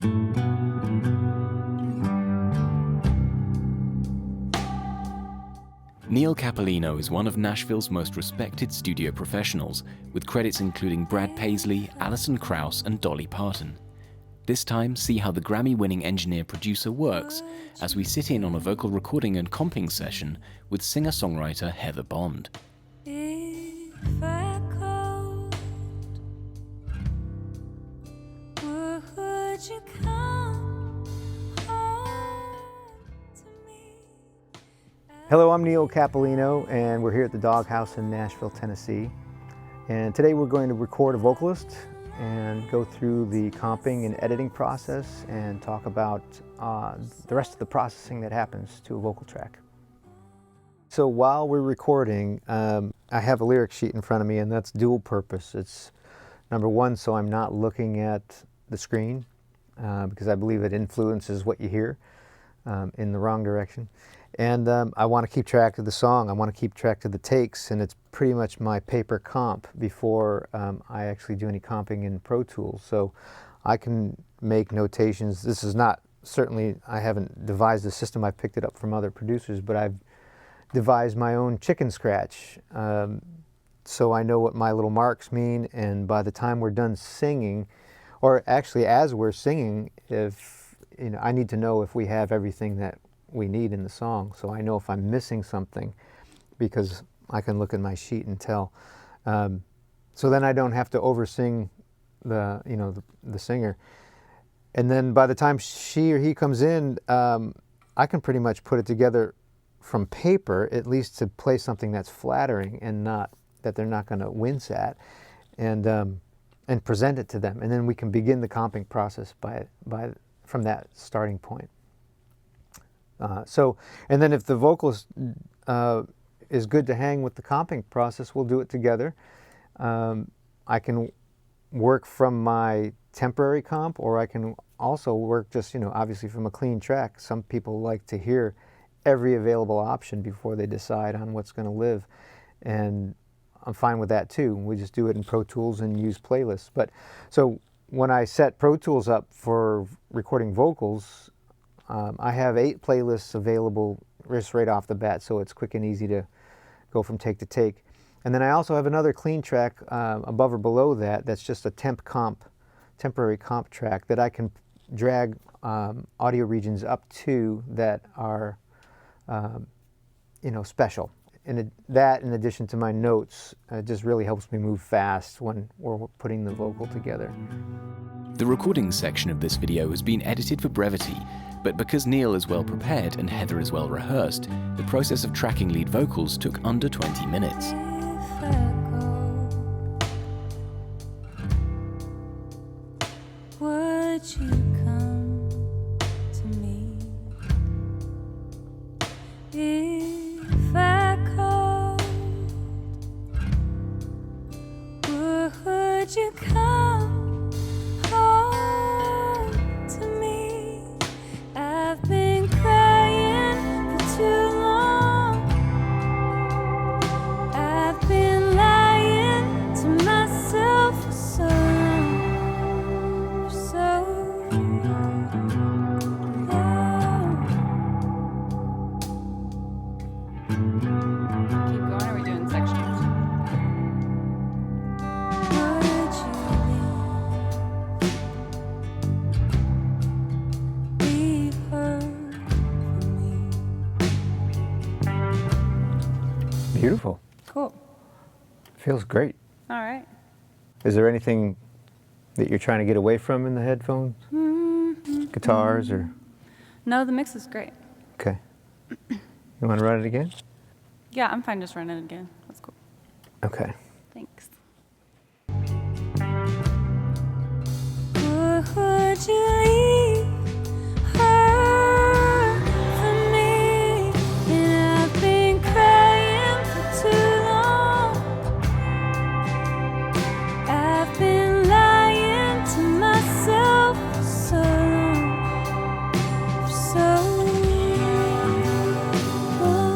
Neal Cappellino is one of Nashville's most respected studio professionals, with credits including Brad Paisley, Alison, Krauss, and Dolly Parton. This time, see how the Grammy-winning engineer-producer works as we sit in on a vocal recording and comping session with singer-songwriter Heather Bond. If I called, would you come home to me? Hello, I'm Neal Cappellino, and we're here at the Doghouse in Nashville, Tennessee. And today we're going to record a vocalist and go through the comping and editing process and talk about the rest of the processing that happens to a vocal track. So while we're recording, I have a lyric sheet in front of me, and that's dual purpose. It's number one, so I'm not looking at the screen because I believe it influences what you hear in the wrong direction. And I want to keep track of the song. I want to keep track of the takes, and it's pretty much my paper comp before I actually do any comping in Pro Tools. So I can make notations. This is not, certainly I haven't devised the system. I picked it up from other producers, but I've devised my own chicken scratch. So I know what my little marks mean, and by the time we're done singing, or actually as we're singing, if I need to know if we have everything that we need in the song, so I know if I'm missing something because I can look at my sheet and tell. So then I don't have to oversing the singer. And then by the time she or he comes in, I can pretty much put it together from paper, at least to play something that's flattering and not that they're not going to wince at, and present it to them. And then we can begin the comping process from that starting point. And then if the vocalist is good to hang with the comping process, we'll do it together. I can work from my temporary comp, or I can also work just, obviously from a clean track. Some people like to hear every available option before they decide on what's going to live, and I'm fine with that too. We just do it in Pro Tools and use playlists. But so when I set Pro Tools up for recording vocals, I have 8 playlists available just right off the bat, so it's quick and easy to go from take to take. And then I also have another clean track above or below that that's just a temporary comp track that I can drag audio regions up to that are special. And that, in addition to my notes, just really helps me move fast when we're putting the vocal together. The recording section of this video has been edited for brevity, but because Neal is well prepared and Heather is well rehearsed, the process of tracking lead vocals took under 20 minutes. Would you come to me? If I called, would you come home to me? I've been crying for too long. I've been lying to myself for so long, for so long. Keep going, are we doing sections? Would you leave her for me? Beautiful. Cool. Feels great. All right. Is there anything that you're trying to get away from in the headphones? Guitars or? No, the mix is great. Okay. You want to run it again? Yeah, I'm fine just running it again. That's cool. Okay. Thanks. Would you leave her for me? And I've been crying for too long. I've been lying to myself for so long, for so long.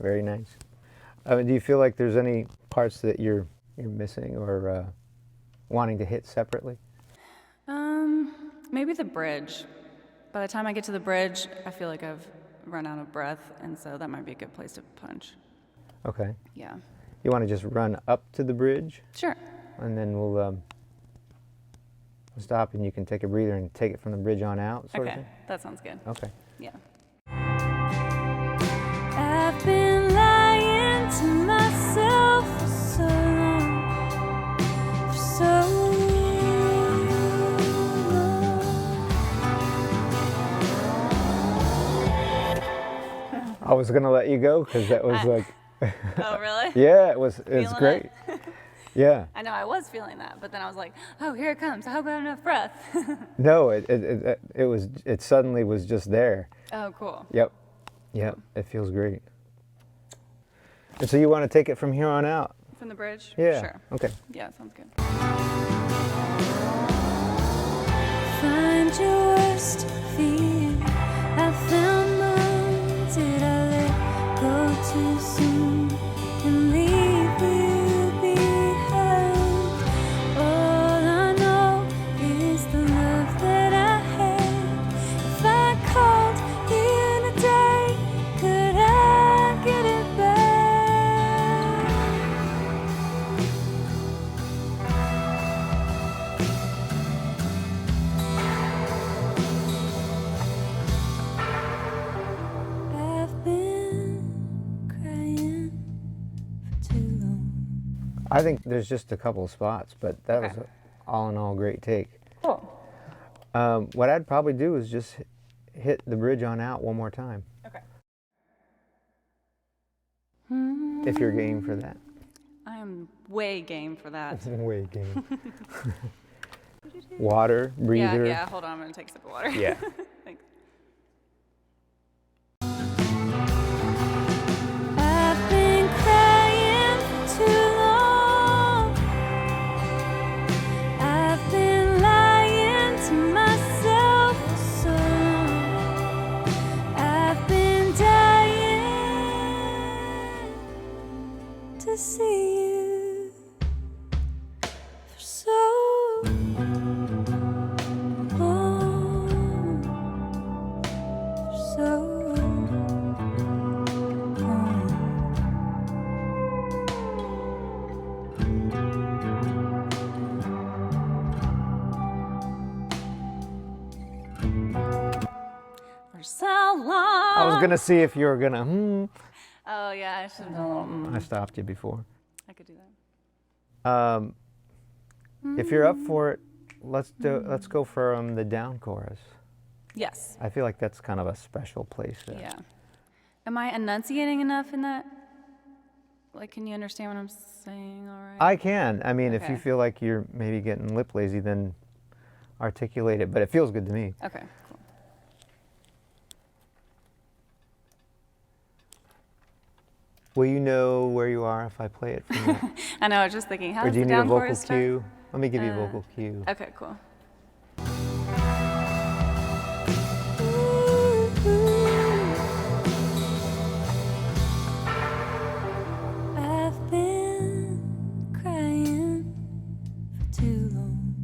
Very nice. Do you feel like there's any parts that you're missing or wanting to hit separately? Maybe the bridge. By the time I get to the bridge, I feel like I've run out of breath, and so that might be a good place to punch. Okay. Yeah. You want to just run up to the bridge, Sure. and then we'll stop, and you can take a breather and take it from the bridge on out, sort of Okay, thing? that sounds good. Okay. Yeah. I've been lying to myself for so long, for so long. I was going to let you go because that was like, Oh, really? yeah, it was Feeling great. it? Yeah. I know I was feeling that, but then I was like, oh, here it comes. I hope I have enough breath. No, it suddenly was just there. Oh, cool. Yep. Yep. It feels great. And so you want to take it from here on out? From the bridge? Yeah. Sure. Okay. Yeah, sounds good. Find your worst fear. I found mine. Did I let go too soon and leave you behind? All I know is the love that I had. If I called you today, could I get it back? I've been crying for too long. I think there's just a couple of spots, but that Okay. was all in all a great take. Cool. What I'd probably do is just hit the bridge on out one more time, Okay. if you're game for that. I am way game for that. Way game. Water, breather. Yeah, hold on. I'm going to take a sip of water. Yeah. Thanks. I've been crying for too long. I've been lying to myself for so long. I've been dying to see you for so long. For so long. For so long. I was gonna see if you were gonna. Oh, yeah, I should have done a little. I stopped you before. I could do that. If you're up for it, let's go for the down chorus. Yes. I feel like that's kind of a special place. There. Yeah. Am I enunciating enough in that? Like, can you understand what I'm saying all right? I can. I mean, if you Okay. feel like you're maybe getting lip lazy, then articulate it. But it feels good to me. Okay, cool. Will you know where you are if I play it for you? I know, I was just thinking, how Or does do you the need a down vocal chorus start? cue? Let me give you a vocal cue. Okay, cool. I've been crying for too long.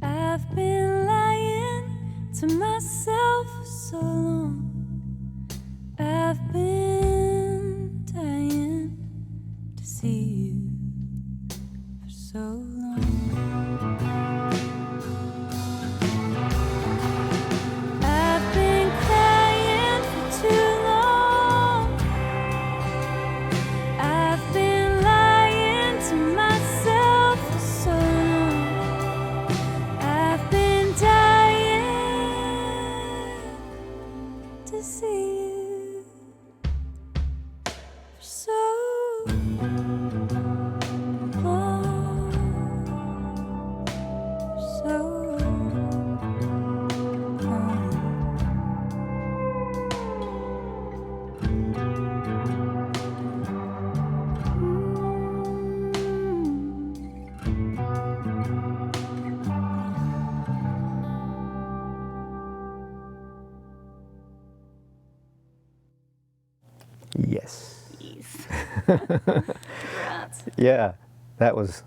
I've been lying to myself for so long. I've been dying to see you for so long. Yes. Yes. Congrats. Yeah, that was.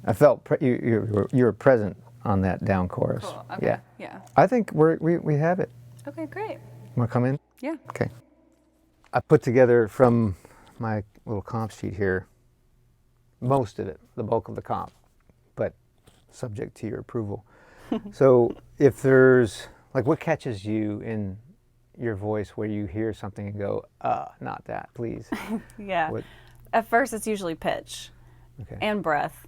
I felt you were present on that down chorus. Cool. Okay. Yeah. Yeah. I think we have it. Okay, great. Want to come in? Yeah. Okay. I put together from my little comp sheet here most of it, the bulk of the comp, but subject to your approval. So if there's, like, what catches you in your voice where you hear something and go, not that, please? Yeah. What? At first, it's usually pitch Okay. and breath,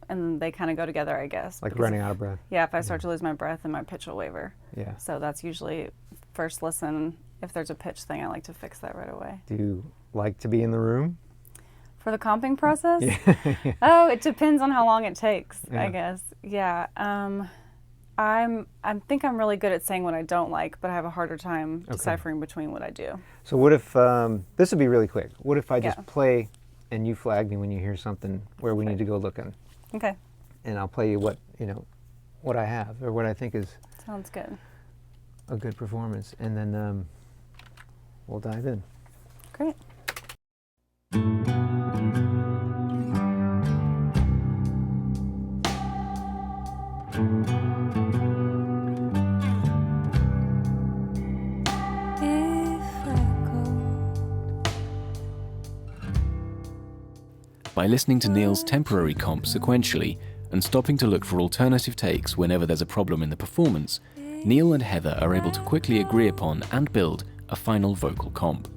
and they kind of go together, I guess. Like because running out of breath. Yeah, if I start to lose my breath, then my pitch will waver. Yeah. So that's usually first listen. If there's a pitch thing, I like to fix that right away. Do you like to be in the room? For the comping process? Yeah. Oh, it depends on how long it takes, Yeah. I guess. Yeah. I think I'm really good at saying what I don't like, but I have a harder time deciphering between what I do. So what if, this would be really quick. What if I just Yeah. play and you flag me when you hear something where we need to go looking? Okay. And I'll play you what I have or what I think is Sounds good. a good performance. And then we'll dive in. Great. By listening to Neal's temporary comp sequentially and stopping to look for alternative takes whenever there's a problem in the performance, Neal and Heather are able to quickly agree upon and build a final vocal comp.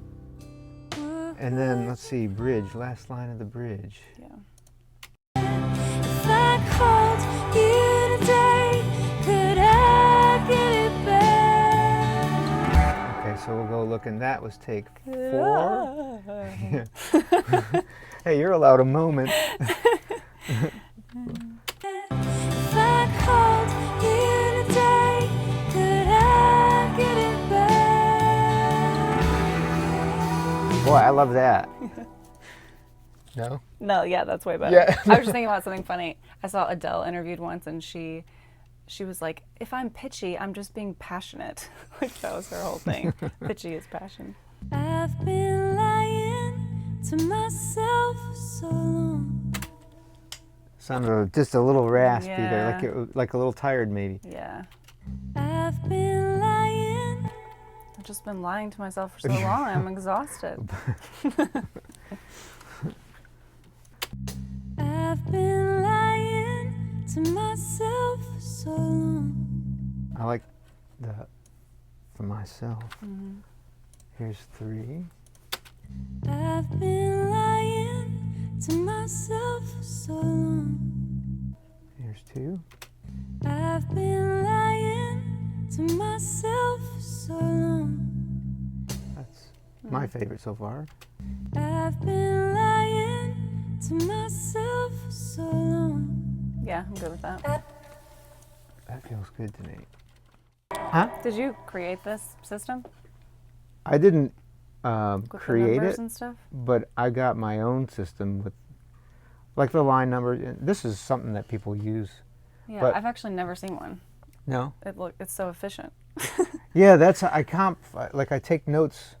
And then, let's see, bridge, last line of the bridge. Yeah. If I called you today, could I get it back? Okay, so we'll go looking. That was take 4. Hey, you're allowed a moment. If I called you today, could I get it back? Boy, I love that. No? No, yeah, that's way better. Yeah. I was just thinking about something funny. I saw Adele interviewed once, and she was like, if I'm pitchy, I'm just being passionate. Like, that was her whole thing. Pitchy is passion. I've been lying to myself so long. Sounded just a little raspy there, Yeah. like a little tired maybe. Yeah. I've been lying. I've just been lying to myself for so long. I'm exhausted. I've been lying to myself so long. I like the for myself. Here's 3. I've been lying to myself so long. Here's 2. I've been lying to myself so long. That's my favorite so far. I've been lying to myself so long. Yeah, I'm good with that. That feels good to me. Huh? Did you create this system? I didn't With the create numbers it, and stuff? but I got my own system with, like, the line numbers. This is something that people use. Yeah, But- I've actually never seen one. No? It's so efficient. Yeah, that's I take notes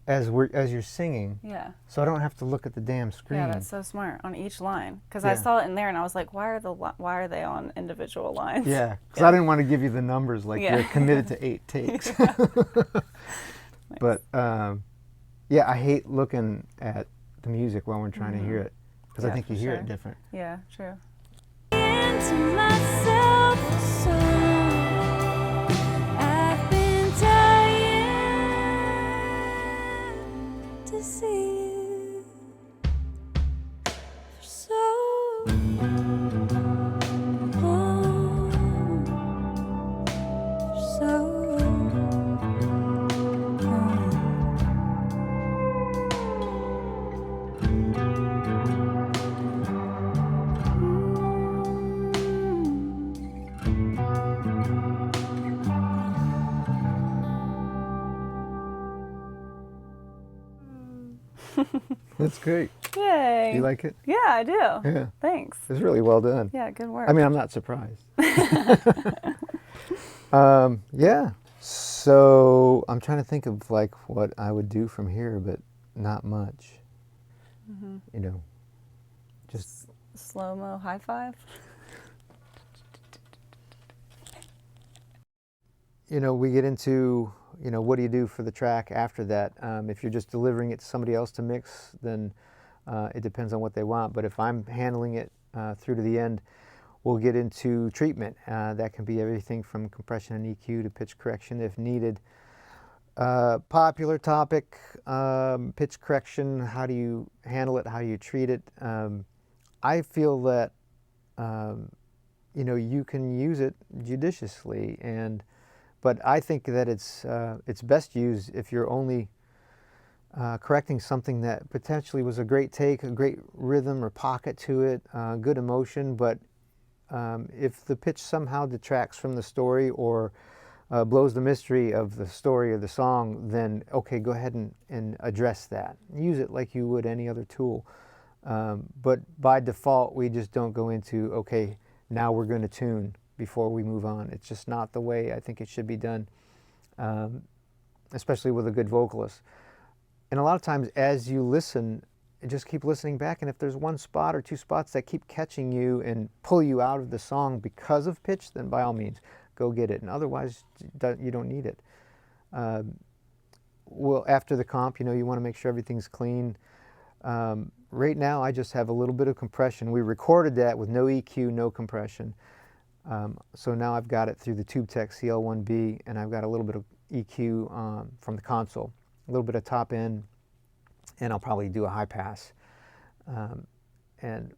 as you're singing, Yeah. so I don't have to look at the damn screen. Yeah, that's so smart on each line. Because I Yeah. saw it in there and I was like, why are they on individual lines? Yeah, because I didn't want to give you the numbers like Yeah. you're committed to 8 takes. But yeah, I hate looking at the music while we're trying to hear it because I Yeah, think for you hear sure. it different. Yeah, true. To myself so long. I've been dying to see you for so long. For so That's great. Yay. You like it? Yeah, I do. Yeah. Thanks. It's really well done. Yeah, good work. I mean, I'm not surprised. Yeah. So I'm trying to think of like what I would do from here, but not much. You know, just Slow-mo high five. you know, we get into, you know, what do you do for the track after that? If you're just delivering it to somebody else to mix, then it depends on what they want. But if I'm handling it through to the end, we'll get into treatment. That can be everything from compression and EQ to pitch correction if needed. Popular topic, pitch correction. How do you handle it? How do you treat it? I feel that you know, you can use it judiciously, but I think that it's best used if you're only correcting something that potentially was a great take, a great rhythm or pocket to it, good emotion, but if the pitch somehow detracts from the story or blows the mystery of the story or the song, then okay, go ahead and address that. Use it like you would any other tool. But by default, we just don't go into, okay, now we're going to tune before we move on. It's just not the way I think it should be done, especially with a good vocalist. And a lot of times as you listen, just keep listening back, and if there's one spot or two spots that keep catching you and pull you out of the song because of pitch, then by all means, go get it. And otherwise, you don't need it. Well, after the comp, you know, you want to make sure everything's clean. Right now, I just have a little bit of compression. We recorded that with no EQ, no compression. So now I've got it through the TubeTech CL1B, and I've got a little bit of EQ from the console, a little bit of top end, and I'll probably do a high pass. And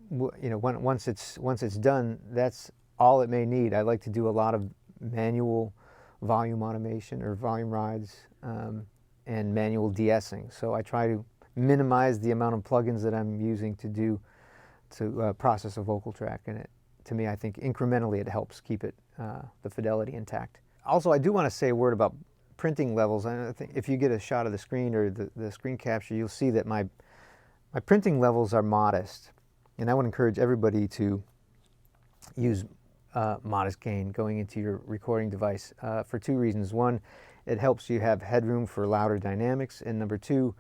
you know, once it's done, that's all it may need. I like to do a lot of manual volume automation or volume rides and manual de-essing. So I try to minimize the amount of plugins that I'm using to process a vocal track, and to me, I think incrementally it helps keep it the fidelity intact. Also, I do want to say a word about printing levels. I think if you get a shot of the screen or the screen capture, you'll see that my printing levels are modest, and I would encourage everybody to use modest gain going into your recording device for two reasons. One, it helps you have headroom for louder dynamics, and number two,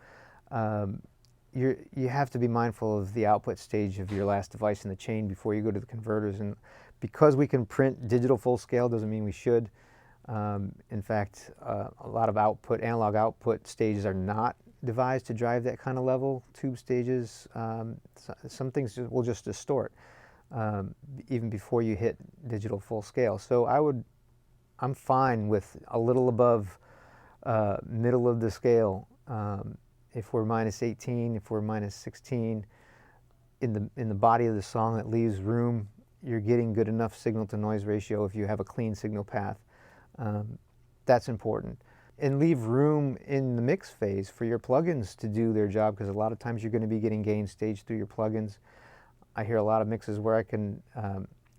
you have to be mindful of the output stage of your last device in the chain before you go to the converters. And because we can print digital full scale doesn't mean we should. In fact, a lot of analog output stages are not devised to drive that kind of level. Tube stages, some things will just distort even before you hit digital full scale. So I'm fine with a little above middle of the scale. If we're -18, if we're -16, in the body of the song that leaves room, you're getting good enough signal to noise ratio if you have a clean signal path. That's important. And leave room in the mix phase for your plugins to do their job, because a lot of times you're going to be getting gain stage through your plugins. I hear a lot of mixes where I can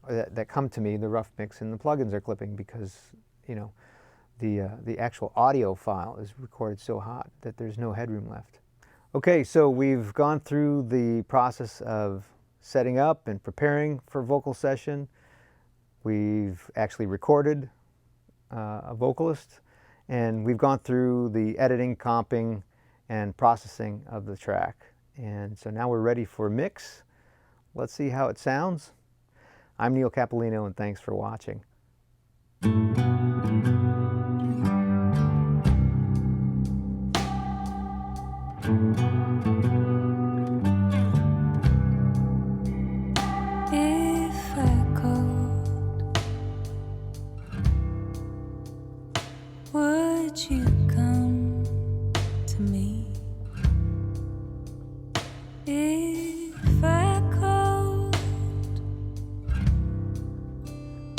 that come to me, the rough mix, and the plugins are clipping because, you know, the actual audio file is recorded so hot that there's no headroom left. Okay, so we've gone through the process of setting up and preparing for vocal session. We've actually recorded a vocalist, and we've gone through the editing, comping, and processing of the track. And so now we're ready for mix. Let's see how it sounds. I'm Neal Cappellino, and thanks for watching. If I called, would you come to me? If I called,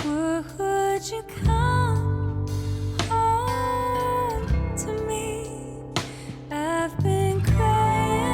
would you come home to me? I've been crying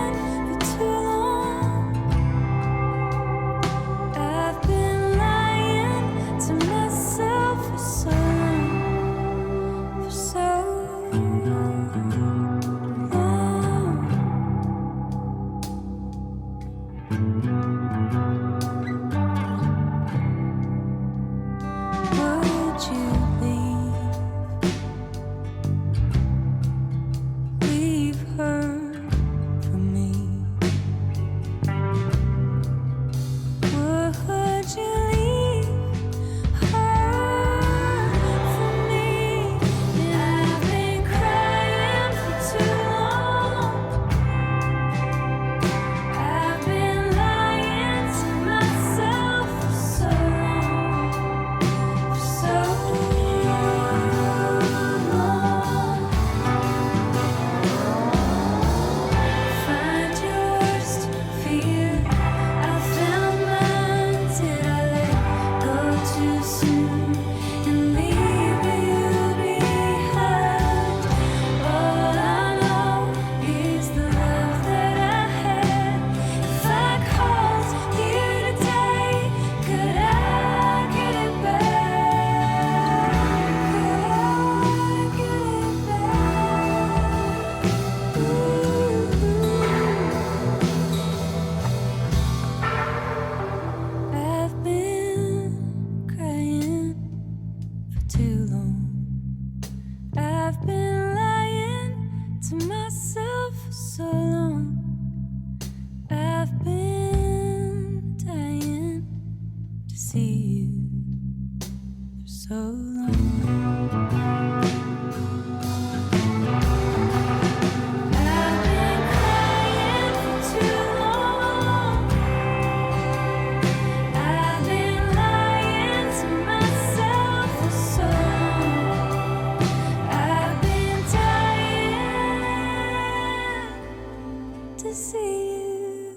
to see you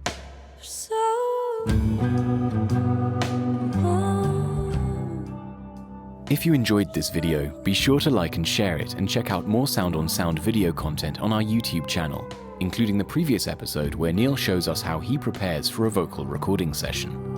for so long. If you enjoyed this video, be sure to like and share it, and check out more Sound on Sound video content on our YouTube channel, including the previous episode where Neal shows us how he prepares for a vocal recording session.